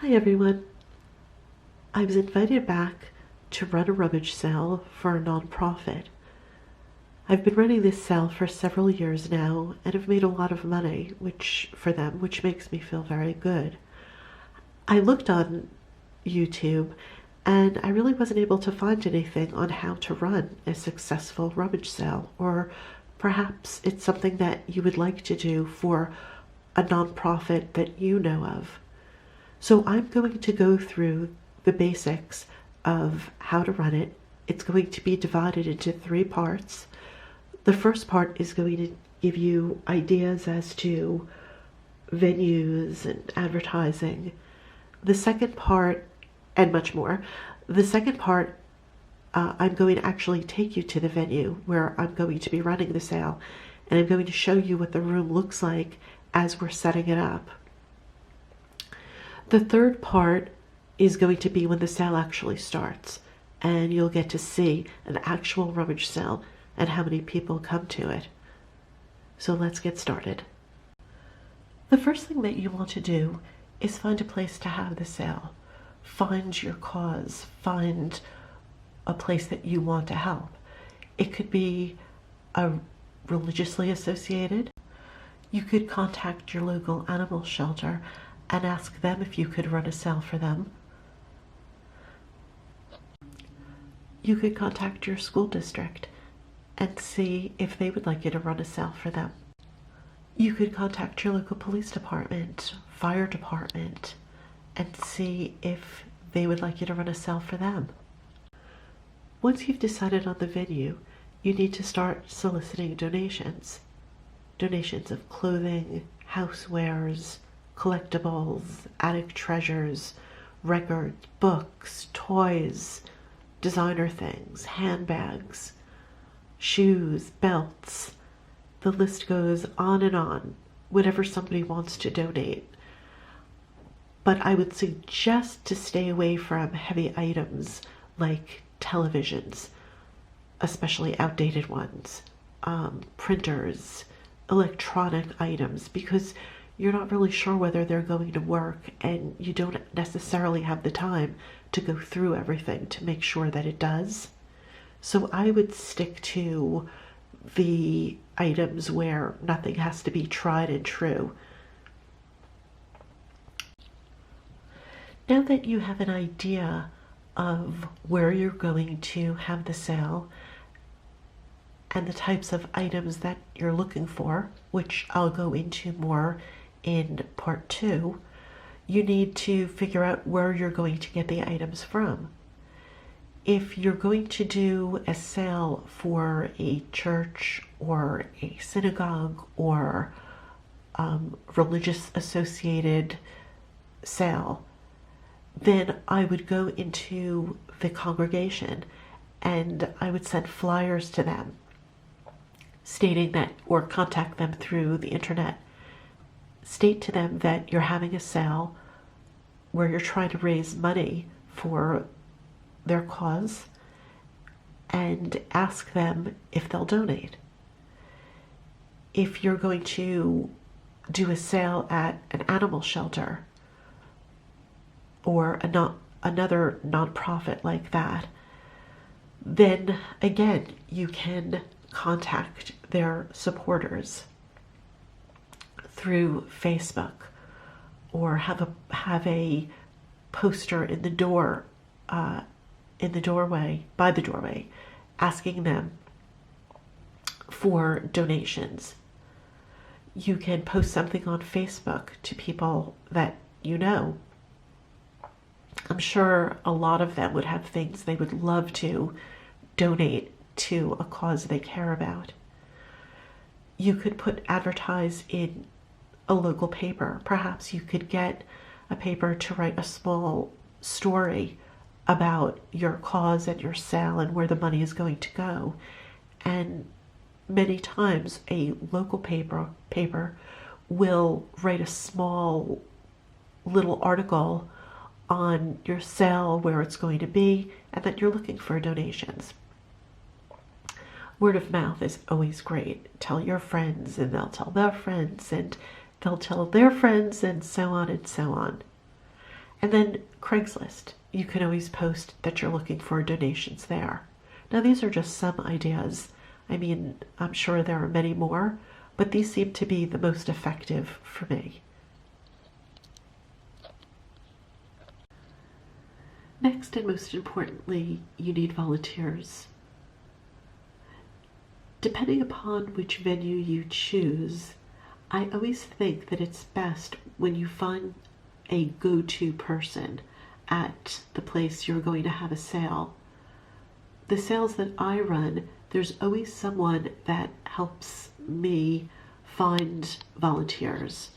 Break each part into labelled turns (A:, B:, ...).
A: Hi everyone. I was invited back to run a rummage sale for a nonprofit. I've been running this sale for several years now and have made a lot of money which makes me feel very good. I looked on YouTube and I really wasn't able to find anything on how to run a successful rummage sale, or perhaps it's something that you would like to do for a nonprofit that you know of. So I'm going to go through the basics of how to run it. It's going to be divided into 3 parts. The first part is going to give you ideas as to venues and advertising. The second part, and much more. The second part, I'm going to actually take you to the venue where I'm going to be running the sale, and I'm going to show you what the room looks like as we're setting it up. The third part is going to be when the sale actually starts, and you'll get to see an actual rummage sale and how many people come to it. So let's get started. The first thing that you want to do is find a place to have the sale. Find your cause. Find a place that you want to help. It could be religiously associated. You could contact your local animal shelter and ask them if you could run a sale for them. You could contact your school district and see if they would like you to run a sale for them. You could contact your local police department, fire department, and see if they would like you to run a sale for them. Once you've decided on the venue, you need to start soliciting donations. Donations of clothing, housewares, collectibles, attic treasures, records, books, toys, designer things, handbags, shoes, belts. The list goes on and on, whatever somebody wants to donate. But I would suggest to stay away from heavy items like televisions, especially outdated ones, printers, electronic items, because you're not really sure whether they're going to work and you don't necessarily have the time to go through everything to make sure that it does. So I would stick to the items where nothing has to be tried and true. Now that you have an idea of where you're going to have the sale and the types of items that you're looking for, which I'll go into more in part 2, you need to figure out where you're going to get the items from. If you're going to do a sale for a church or a synagogue or religious associated sale, then I would go into the congregation and I would send flyers to them stating that, or contact them through the internet, state to them that you're having a sale where you're trying to raise money for their cause, and ask them if they'll donate. If you're going to do a sale at an animal shelter or another nonprofit like that, then again you can contact their supporters through Facebook, or have a poster in the door, by the doorway, asking them for donations. You can post something on Facebook to people that you know. I'm sure a lot of them would have things they would love to donate to a cause they care about. You could advertise in a local paper. Perhaps you could get a paper to write a small story about your cause and your sale and where the money is going to go. And many times a local paper will write a small little article on your sale, where it's going to be, and that you're looking for donations. Word of mouth is always great. Tell your friends and they'll tell their friends and they'll tell their friends, and so on and so on. And then Craigslist. You can always post that you're looking for donations there. Now, these are just some ideas. I mean, I'm sure there are many more, but these seem to be the most effective for me. Next, and most importantly, you need volunteers. Depending upon which venue you choose, I always think that it's best when you find a go-to person at the place you're going to have a sale. The sales that I run, there's always someone that helps me find volunteers.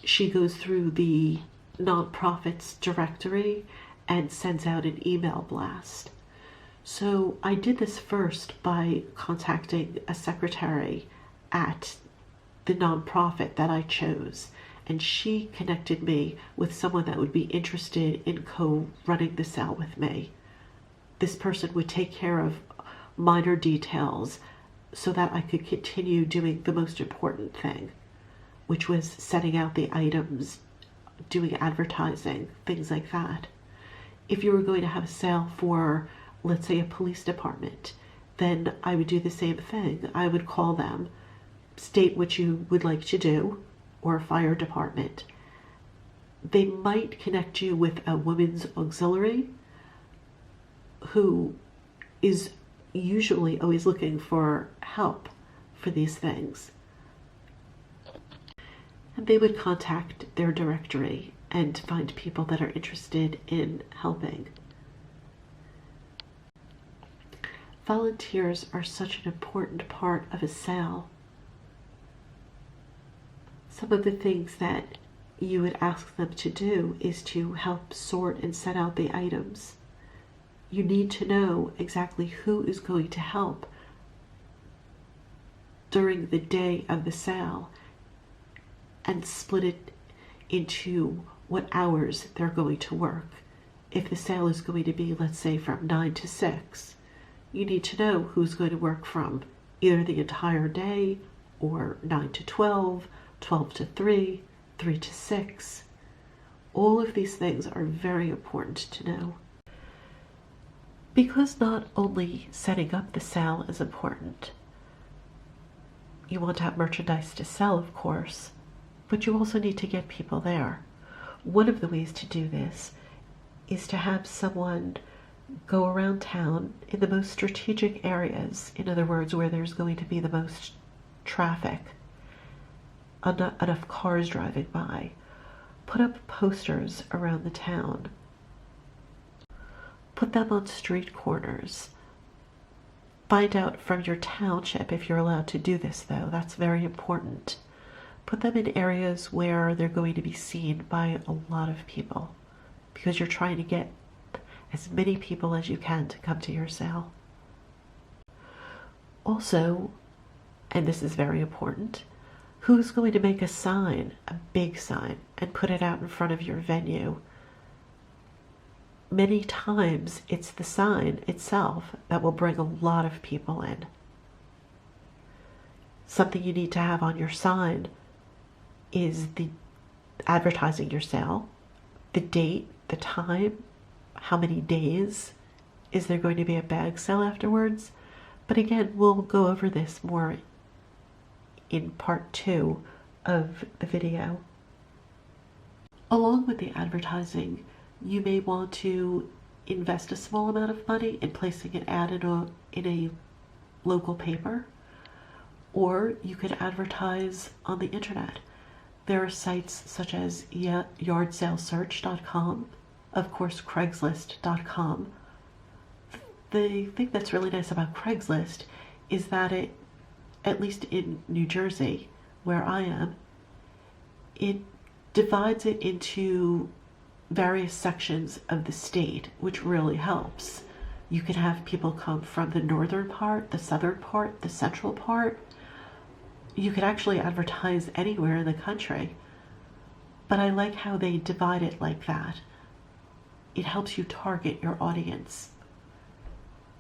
A: She goes through the nonprofits directory and sends out an email blast. So I did this first by contacting a secretary at the nonprofit that I chose, and she connected me with someone that would be interested in co-running the sale with me. This person would take care of minor details so that I could continue doing the most important thing, which was setting out the items, doing advertising, things like that. If you were going to have a sale for, let's say, a police department, then I would do the same thing. I would call them, state what you would like to do, or a fire department. They might connect you with a women's auxiliary who is usually always looking for help for these things. And they would contact their directory and find people that are interested in helping. Volunteers are such an important part of a sale. Some of the things that you would ask them to do is to help sort and set out the items. You need to know exactly who is going to help during the day of the sale and split it into what hours they're going to work. If the sale is going to be, let's say, from 9 to 6, you need to know who's going to work from either the entire day or 9 to 12, 12 to 3, 3 to 6. All of these things are very important to know. Because not only setting up the sale is important, you want to have merchandise to sell, of course, but you also need to get people there. One of the ways to do this is to have someone go around town in the most strategic areas, in other words, where there's going to be the most traffic, enough cars driving by. Put up posters around the town. Put them on street corners. Find out from your township if you're allowed to do this, though. That's very important. Put them in areas where they're going to be seen by a lot of people, because you're trying to get as many people as you can to come to your sale. Also, and this is very important, who's going to make a sign, a big sign, and put it out in front of your venue? Many times it's the sign itself that will bring a lot of people in. Something you need to have on your sign is the advertising your sale, the date, the time, how many days, is there going to be a bag sale afterwards? But again, we'll go over this more in part 2 of the video. Along with the advertising, you may want to invest a small amount of money in placing an ad in a local paper, or you could advertise on the internet. There are sites such as yardsalesearch.com, of course Craigslist.com. The thing that's really nice about Craigslist is that it, at least in New Jersey, where I am, it divides it into various sections of the state, which really helps. You can have people come from the northern part, the southern part, the central part. You could actually advertise anywhere in the country. But I like how they divide it like that. It helps you target your audience.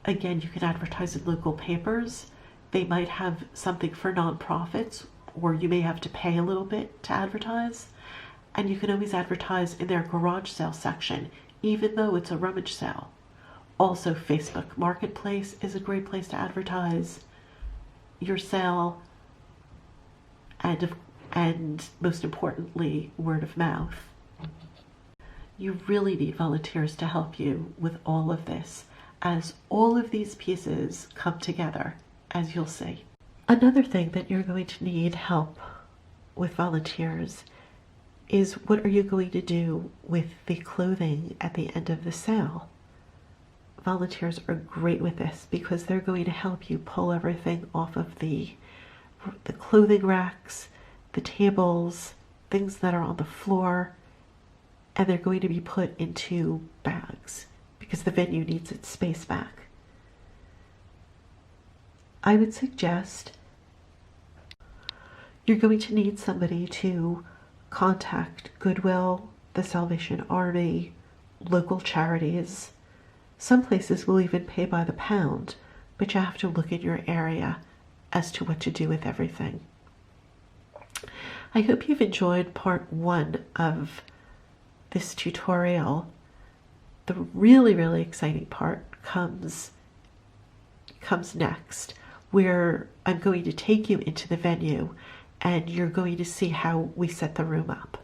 A: Again, you can advertise in local papers. They might have something for nonprofits, or you may have to pay a little bit to advertise. And you can always advertise in their garage sale section, even though it's a rummage sale. Also, Facebook Marketplace is a great place to advertise your sale, and most importantly, word of mouth. You really need volunteers to help you with all of this, as all of these pieces come together, as you'll see. Another thing that you're going to need help with volunteers is, what are you going to do with the clothing at the end of the sale? Volunteers are great with this because they're going to help you pull everything off of the clothing racks, the tables, things that are on the floor, and they're going to be put into bags because the venue needs its space back. I would suggest you're going to need somebody to contact Goodwill, the Salvation Army, local charities. Some places will even pay by the pound, but you have to look in your area as to what to do with everything. I hope you've enjoyed part 1 of this tutorial. The really, really exciting part comes next, where I'm going to take you into the venue and you're going to see how we set the room up.